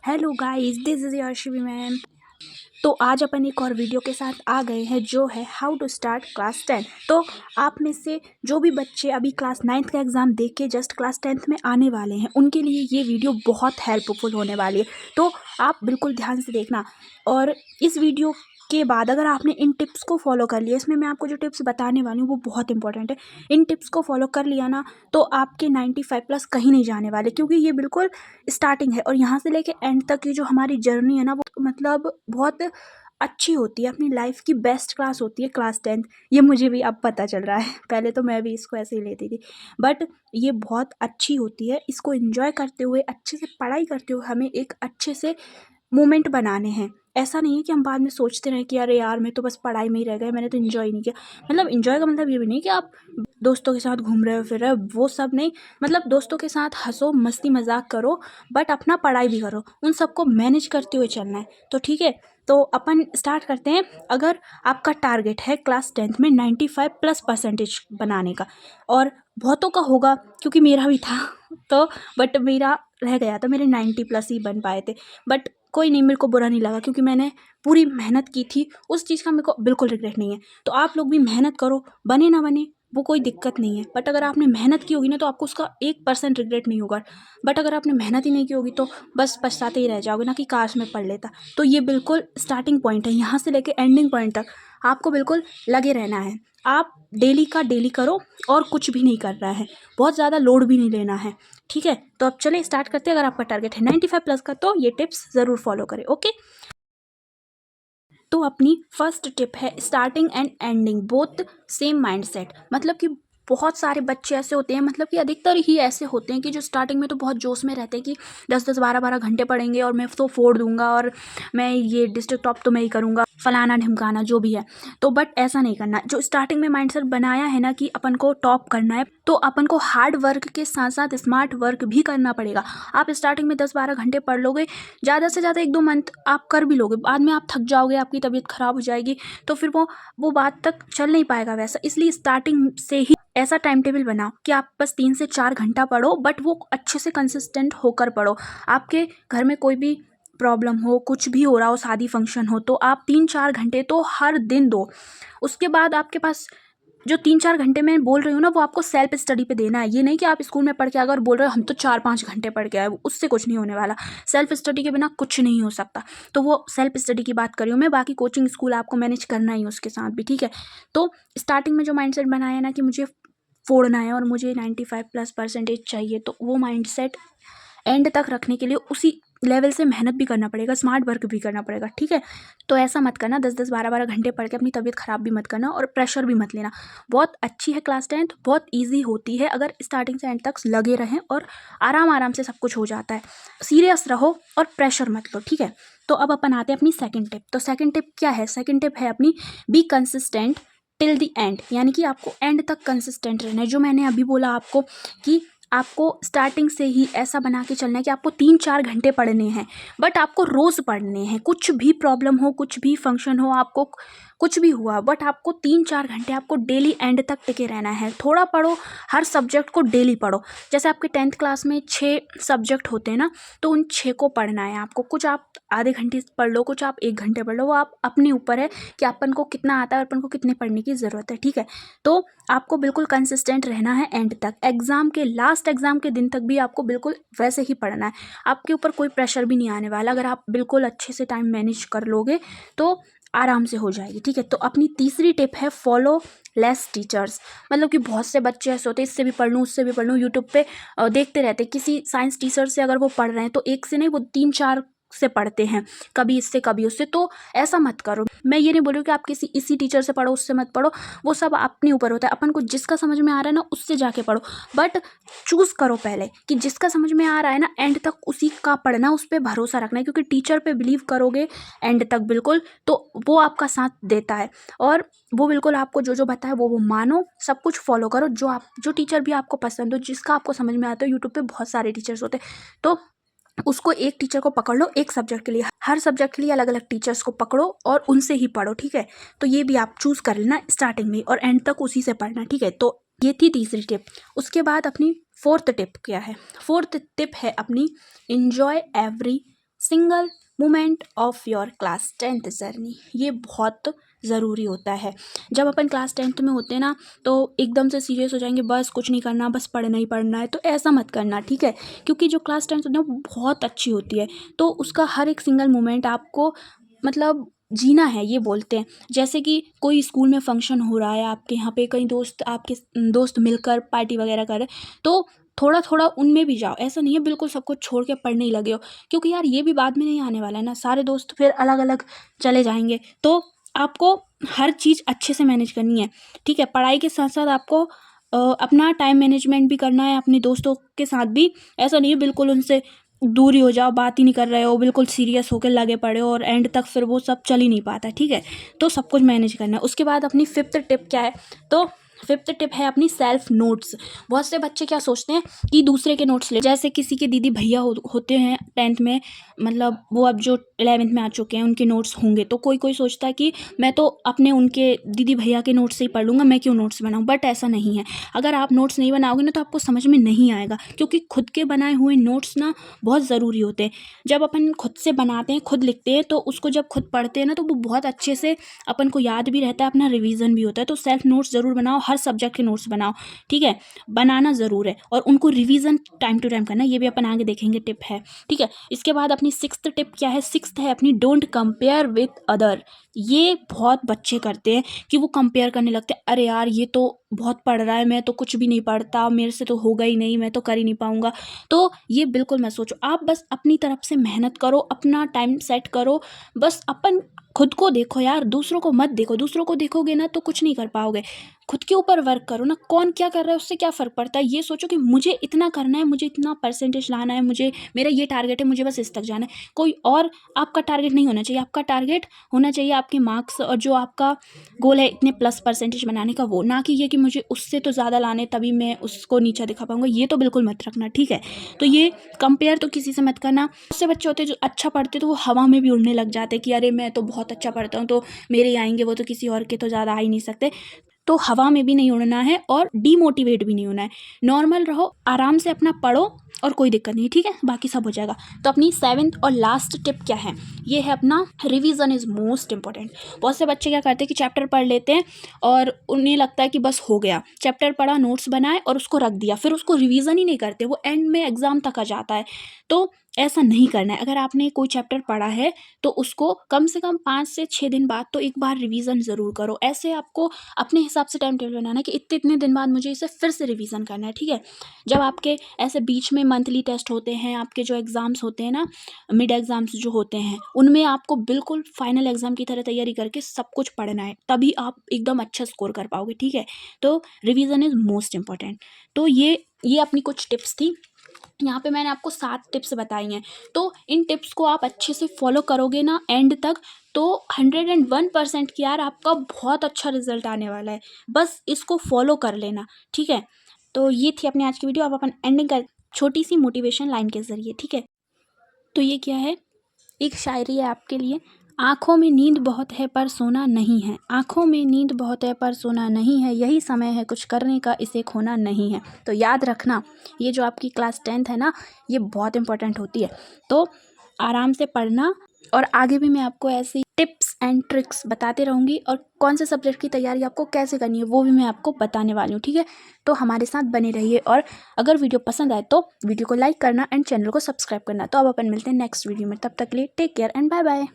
Hello guys, this is your Shivi ma'am. तो आज अपन एक और वीडियो के साथ आ गए हैं जो है हाउ टू स्टार्ट क्लास 10। तो आप में से जो भी बच्चे अभी क्लास 9th का एग्ज़ाम देख के जस्ट क्लास 10th में आने वाले हैं उनके लिए ये वीडियो बहुत हेल्पफुल होने वाली है। तो आप बिल्कुल ध्यान से देखना। और इस वीडियो के बाद अगर आपने इन टिप्स को फॉलो कर लिया, इसमें मैं आपको जो टिप्स बताने वाली हूँ वो बहुत इंपॉर्टेंट है। इन टिप्स को फॉलो कर लिया ना तो आपके 95 प्लस कहीं नहीं जाने वाले, क्योंकि ये बिल्कुल स्टार्टिंग है और यहाँ से लेके एंड तक की जो हमारी जर्नी है ना वो मतलब बहुत अच्छी होती है। अपनी लाइफ की बेस्ट क्लास होती है क्लास 10th। ये मुझे भी अब पता चल रहा है, पहले तो मैं भी इसको ऐसे ही लेती थी, बट ये बहुत अच्छी होती है। इसको एंजॉय करते हुए, अच्छे से पढ़ाई करते हुए हमें एक अच्छे से मोमेंट बनाने हैं। ऐसा नहीं है कि हम बाद में सोचते रहें कि अरे यार मैं तो बस पढ़ाई में ही रह गए, मैंने तो इन्जॉय नहीं किया। मतलब इन्जॉय का मतलब ये भी नहीं कि आप दोस्तों के साथ घूम रहे हो फिर रहे हो, वो सब नहीं। मतलब दोस्तों के साथ हंसो, मस्ती मजाक करो, बट अपना पढ़ाई भी करो। उन सबको मैनेज करते हुए चलना है। तो ठीक है, तो अपन स्टार्ट करते हैं। अगर आपका टारगेट है क्लास 10th में 95 प्लस परसेंटेज बनाने का, और बहुतों का होगा क्योंकि मेरा भी था तो बट मेरा रह गया था, मेरे 90 प्लस ही बन पाए थे। बट कोई नहीं, मेरे को बुरा नहीं लगा क्योंकि मैंने पूरी मेहनत की थी। उस चीज़ का मेरे को बिल्कुल रिग्रेट नहीं है। तो आप लोग भी मेहनत करो, बने ना बने वो कोई दिक्कत नहीं है, बट अगर आपने मेहनत की होगी ना तो आपको उसका 1% रिग्रेट नहीं होगा। बट अगर आपने मेहनत ही नहीं की होगी तो बस पछताते ही रह जाओगे ना कि काश मैं पढ़ लेता। तो ये बिल्कुल स्टार्टिंग पॉइंट है, यहाँ से लेके एंडिंग पॉइंट तक आपको बिल्कुल लगे रहना है। आप डेली का डेली करो और कुछ भी नहीं कर रहा है, बहुत ज़्यादा लोड भी नहीं लेना है। ठीक है, तो अब चले स्टार्ट करते हैं। अगर आपका टारगेट है 95 प्लस का तो ये टिप्स ज़रूर फॉलो करें। ओके, तो अपनी फर्स्ट टिप है starting and ending both same mindset. मतलब कि बहुत सारे बच्चे ऐसे होते हैं, मतलब कि अधिकतर ही ऐसे होते हैं कि जो स्टार्टिंग में तो बहुत जोश में रहते हैं कि 10-10 12-12 घंटे पढ़ेंगे और मैं तो फोड़ दूंगा और मैं ये डिस्ट्रिक्ट टॉप तो मैं ही करूंगा, फलाना ढिमकाना जो भी है। तो बट ऐसा नहीं करना। जो स्टार्टिंग में माइंडसेट बनाया है ना कि अपन को टॉप करना है, तो अपन को हार्ड वर्क के साथ साथ स्मार्ट वर्क भी करना पड़ेगा। आप स्टार्टिंग में 10-12 घंटे पढ़ लोगे, ज़्यादा से ज़्यादा 1-2 मंथ आप कर भी लोगे, बाद में आप थक जाओगे, आपकी तबीयत ख़राब हो जाएगी, तो फिर वो बात तक चल नहीं पाएगा वैसा। इसलिए स्टार्टिंग से ही ऐसा टाइम टेबल बनाओ कि आप बस 3 से 4 घंटा पढ़ो, बट वो अच्छे से कंसिस्टेंट होकर पढ़ो। आपके घर में कोई भी प्रॉब्लम हो, कुछ भी हो रहा हो, शादी फंक्शन हो, तो आप 3-4 घंटे तो हर दिन दो। उसके बाद आपके पास जो 3-4 घंटे मैं बोल रही हूँ ना वो आपको सेल्फ स्टडी पे देना है। ये नहीं कि आप स्कूल में पढ़ के अगर बोल रहे हो हम तो 4-5 घंटे पढ़ के आए, उससे कुछ नहीं होने वाला। सेल्फ स्टडी के बिना कुछ नहीं हो सकता। तो वो सेल्फ स्टडी की बात कर रही हूँ मैं, बाकी कोचिंग स्कूल आपको मैनेज करना ही है उसके साथ भी। ठीक है, तो स्टार्टिंग में जो माइंडसेट बनाया है ना कि मुझे फोड़ना है और मुझे 95 प्लस परसेंटेज चाहिए, तो वो माइंडसेट एंड तक रखने के लिए उसी लेवल से मेहनत भी करना पड़ेगा, स्मार्ट वर्क भी करना पड़ेगा। ठीक है, तो ऐसा मत करना 10-10 12-12 घंटे पढ़ के अपनी तबीयत ख़राब भी मत करना और प्रेशर भी मत लेना। बहुत अच्छी है क्लास 10th, बहुत ईजी होती है अगर स्टार्टिंग से एंड तक लगे रहें और आराम आराम से सब कुछ हो जाता है। सीरियस रहो और प्रेशर मत लो। ठीक है, तो अब अपन आते हैं अपनी सेकेंड टिप। तो सेकेंड टिप क्या है? सेकेंड टिप है अपनी be consistent till the end, यानी कि आपको एंड तक कंसिस्टेंट रहना है। जो मैंने अभी बोला आपको कि आपको स्टार्टिंग से ही ऐसा बना के चलना है कि आपको 3-4 घंटे पढ़ने हैं, बट आपको रोज़ पढ़ने हैं। कुछ भी प्रॉब्लम हो, कुछ भी फंक्शन हो, आपको कुछ भी हुआ, बट आपको 3-4 घंटे आपको डेली एंड तक टिके रहना है। थोड़ा पढ़ो, हर सब्जेक्ट को डेली पढ़ो। जैसे आपके 10th क्लास में 6 सब्जेक्ट होते हैं ना, तो उन 6 को पढ़ना है आपको। कुछ आप आधे घंटे पढ़ लो, कुछ आप 1 घंटे पढ़ लो, वो आप अपने ऊपर है कि अपन को कितना आता है और अपन को कितने पढ़ने की ज़रूरत है। ठीक है, तो आपको बिल्कुल कंसिस्टेंट रहना है एंड तक। एग्ज़ाम के लास्ट एग्ज़ाम के दिन तक भी आपको बिल्कुल वैसे ही पढ़ना है। आपके ऊपर कोई प्रेशर भी नहीं आने वाला। अगर आप बिल्कुल अच्छे से टाइम मैनेज कर लोगे तो आराम से हो जाएगी। ठीक है, तो अपनी तीसरी टिप है फॉलो लेस टीचर्स। मतलब कि बहुत से बच्चे ऐसे होते हैं, इससे भी पढ़ लूँ उससे भी पढ़ लूँ, यूट्यूब पे देखते रहते हैं। किसी साइंस टीचर से अगर वो पढ़ रहे हैं तो एक से नहीं, वो 3-4 से पढ़ते हैं, कभी इससे कभी उससे। तो ऐसा मत करो। मैं ये नहीं बोल रही हूँ कि आप किसी इसी टीचर से पढ़ो, उससे मत पढ़ो, वो सब अपने ऊपर होता है। अपन को जिसका समझ में आ रहा है ना उससे जाके पढ़ो, बट चूज़ करो पहले कि जिसका समझ में आ रहा है ना एंड तक उसी का पढ़ना, उस पर भरोसा रखना है। क्योंकि टीचर पे बिलीव करोगे एंड तक बिल्कुल, तो वो आपका साथ देता है और वो बिल्कुल आपको जो जो बताए वो मानो, सब कुछ फॉलो करो। जो टीचर भी आपको पसंद हो, जिसका आपको समझ में आता है, यूट्यूब पे बहुत सारे टीचर्स होते हैं, तो उसको एक टीचर को पकड़ लो एक सब्जेक्ट के लिए। हर सब्जेक्ट के लिए अलग अलग टीचर्स को पकड़ो और उनसे ही पढ़ो। ठीक है, तो ये भी आप चूज़ कर लेना स्टार्टिंग में और एंड तक उसी से पढ़ना। ठीक है, तो ये थी तीसरी टिप। उसके बाद अपनी फोर्थ टिप क्या है? फोर्थ टिप है अपनी enjoy every single moment of your class 10th journey. ये बहुत ज़रूरी होता है। जब अपन क्लास 10th में होते हैं ना, तो एकदम से सीरियस हो जाएंगे, बस कुछ नहीं करना, बस पढ़ना ही पढ़ना है, तो ऐसा मत करना, ठीक है। क्योंकि जो क्लास 10th होती है वो बहुत अच्छी होती है, तो उसका हर एक सिंगल मोमेंट आपको मतलब जीना है, ये बोलते हैं। जैसे कि कोई स्कूल में फंक्शन हो रहा है, आपके यहाँ पे कई आपके दोस्त मिलकर पार्टी वगैरह कर रहे, तो थोड़ा थोड़ा उनमें भी जाओ। ऐसा नहीं है बिल्कुल सब कुछ छोड़ के पढ़ने ही लगे हो, क्योंकि यार ये भी बाद में नहीं आने वाला है ना, सारे दोस्त फिर अलग अलग चले जाएंगे। तो आपको हर चीज़ अच्छे से मैनेज करनी है, ठीक है। पढ़ाई के साथ साथ आपको अपना टाइम मैनेजमेंट भी करना है, अपने दोस्तों के साथ भी। ऐसा नहीं है बिल्कुल उनसे दूर ही हो जाओ, बात ही नहीं कर रहे हो, बिल्कुल सीरियस होकर लगे पड़े हो और एंड तक फिर वो सब चल ही नहीं पाता, ठीक है। तो सब कुछ मैनेज करना है। उसके बाद अपनी 5th टिप क्या है, तो 5th टिप है अपनी सेल्फ नोट्स। बहुत से बच्चे क्या सोचते हैं कि दूसरे के नोट्स ले, जैसे किसी के दीदी भैया होते हैं 10th में, मतलब वो अब जो 11th में आ चुके हैं उनके नोट्स होंगे, तो कोई कोई सोचता है कि मैं तो अपने उनके दीदी भैया के नोट्स से ही पढ़ लूँगा, मैं क्यों नोट्स बनाऊँ। बट ऐसा नहीं है। अगर आप नोट्स नहीं बनाओगे ना तो आपको समझ में नहीं आएगा, क्योंकि खुद के बनाए हुए नोट्स ना बहुत ज़रूरी होते हैं। जब अपन खुद से बनाते हैं, खुद लिखते हैं, तो उसको जब खुद पढ़ते हैं ना तो वो बहुत अच्छे से अपन को याद भी रहता है, अपना रिवीजन भी होता है। तो सेल्फ नोट्स ज़रूर बनाओ, हर सब्जेक्ट के नोट्स बनाओ, ठीक है। बनाना ज़रूर है और उनको रिवीजन टाइम टू टाइम करना, ये भी अपन आगे देखेंगे टिप है, ठीक है। इसके बाद अपनी 6th टिप क्या है, 6th है अपनी डोंट कंपेयर विथ अदर। ये बहुत बच्चे करते हैं कि वो कंपेयर करने लगते हैं, अरे यार ये तो बहुत पढ़ रहा है, मैं तो कुछ भी नहीं पढ़ता, मेरे से तो होगा ही नहीं, मैं तो कर ही नहीं पाऊंगा। तो ये बिल्कुल मत सोचो, आप बस अपनी तरफ से मेहनत करो, अपना टाइम सेट करो, बस अपन खुद को देखो यार, दूसरों को मत देखो। दूसरों को देखोगे ना तो कुछ नहीं कर पाओगे। खुद के ऊपर वर्क करो ना, कौन क्या कर रहा है उससे क्या फ़र्क पड़ता है। ये सोचो कि मुझे इतना करना है, मुझे इतना परसेंटेज लाना है, मुझे मेरा ये टारगेट है, मुझे बस इस तक जाना है। कोई और आपका टारगेट नहीं होना चाहिए, आपका टारगेट होना चाहिए आपके मार्क्स और जो आपका गोल है इतने प्लस परसेंटेज बनाने का, वो ना कि ये कि मुझे उससे तो ज़्यादा लाने तभी मैं उसको नीचा दिखा पाऊंगा। ये तो बिल्कुल मत रखना, ठीक है। तो ये कंपेयर तो किसी से मत करना। उससे बच्चे होते हैं जो अच्छा पढ़ते तो वो हवा में भी उड़ने लग जाते कि अरे मैं तो बहुत अच्छा पढ़ता हूँ, तो मेरे ही आएंगे, वो तो किसी और के तो ज़्यादा आ ही नहीं सकते। तो हवा में भी नहीं उड़ना है और डीमोटिवेट भी नहीं होना है। नॉर्मल रहो, आराम से अपना पढ़ो और कोई दिक्कत नहीं, ठीक है, बाकी सब हो जाएगा। तो अपनी 7th और लास्ट टिप क्या है, ये है अपना रिवीजन इज़ मोस्ट इंपॉर्टेंट। बहुत से बच्चे क्या करते हैं कि चैप्टर पढ़ लेते हैं और उन्हें लगता है कि बस हो गया, चैप्टर पढ़ा, नोट्स बनाए और उसको रख दिया, फिर उसको रिवीजन ही नहीं करते, वो एंड में एग्जाम तक आ जाता है। तो ऐसा नहीं करना है। अगर आपने कोई चैप्टर पढ़ा है तो उसको कम से कम 5 से 6 दिन बाद तो एक बार रिवीजन ज़रूर करो। ऐसे आपको अपने हिसाब से टाइम टेबल बनाना है कि इतने इतने दिन बाद मुझे इसे फिर से रिवीजन करना है, ठीक है। जब आपके ऐसे बीच में मंथली टेस्ट होते हैं, आपके जो एग्ज़ाम्स होते हैं ना, मिड एग्ज़ाम्स जो होते हैं, उनमें आपको बिल्कुल फाइनल एग्ज़ाम की तरह तैयारी करके सब कुछ पढ़ना है, तभी आप एकदम अच्छा स्कोर कर पाओगे, ठीक है। तो रिवीजन इज़ मोस्ट इंपॉर्टेंट। तो ये अपनी कुछ टिप्स थी। यहाँ पे मैंने आपको 7 टिप्स बताई हैं, तो इन टिप्स को आप अच्छे से फॉलो करोगे ना एंड तक, तो 101% की यार आपका बहुत अच्छा रिजल्ट आने वाला है। बस इसको फॉलो कर लेना, ठीक है। तो ये थी अपनी आज की वीडियो। आप अपन एंडिंग कर छोटी सी मोटिवेशन लाइन के ज़रिए, ठीक है। तो ये क्या है, एक शायरी है आपके लिए। आँखों में नींद बहुत है पर सोना नहीं है, आँखों में नींद बहुत है पर सोना नहीं है, यही समय है कुछ करने का, इसे खोना नहीं है। तो याद रखना, ये जो आपकी क्लास 10th है ना, ये बहुत इंपॉर्टेंट होती है। तो आराम से पढ़ना, और आगे भी मैं आपको ऐसी टिप्स एंड ट्रिक्स बताते रहूँगी, और कौन से सब्जेक्ट की तैयारी आपको कैसे करनी है वो भी मैं आपको बताने वाली हूँ, ठीक है। तो हमारे साथ बने रहिए, और अगर वीडियो पसंद आए तो वीडियो को लाइक करना एंड चैनल को सब्सक्राइब करना। तो अब अपन मिलते हैं नेक्स्ट वीडियो में, तब तक के लिए take care and bye bye.